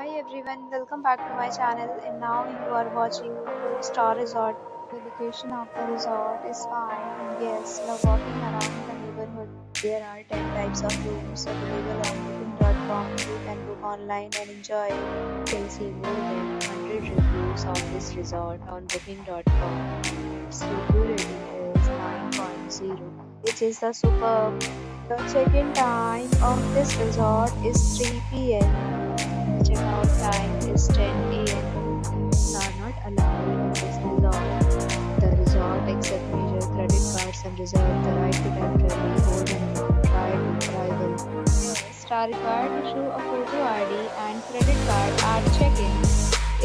Hi everyone, welcome back to my channel. And now you are watching 4-star resort. The location of the resort is fine, and guests love walking around the neighborhood. There are 10 types of rooms available on booking.com. You can book online and enjoy. You can see more than 100 reviews of this resort on booking.com. Its review rating is 9.0, which is the superb. The check-in time of this resort is 3 p.m. Check-out time is 10 a.m. Pets are not allowed in this resort. The resort accepts major credit cards and reserves the right to temporarily hold an amount prior to arrival. Guests are required to show a photo ID and credit card at check-in.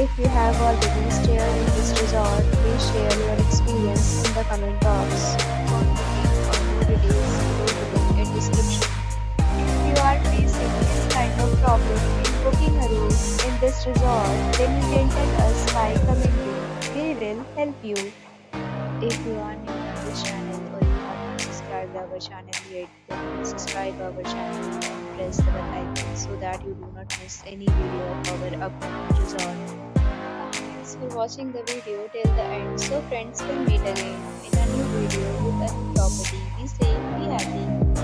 If you have already stayed in this resort, please share your experience in the comment box. For booking or more details, go to link in description. If you are facing any kind of problem in booking a room in this resort, then you can tell us by commenting. We will help you. If you are new to this channel or you have not subscribed our channel yet, then please subscribe our channel and press the bell icon so that you do not miss any video of our upcoming resort. Thanks for watching the video till the end. So friends, will meet again in a new video with a new property. Be safe, be happy.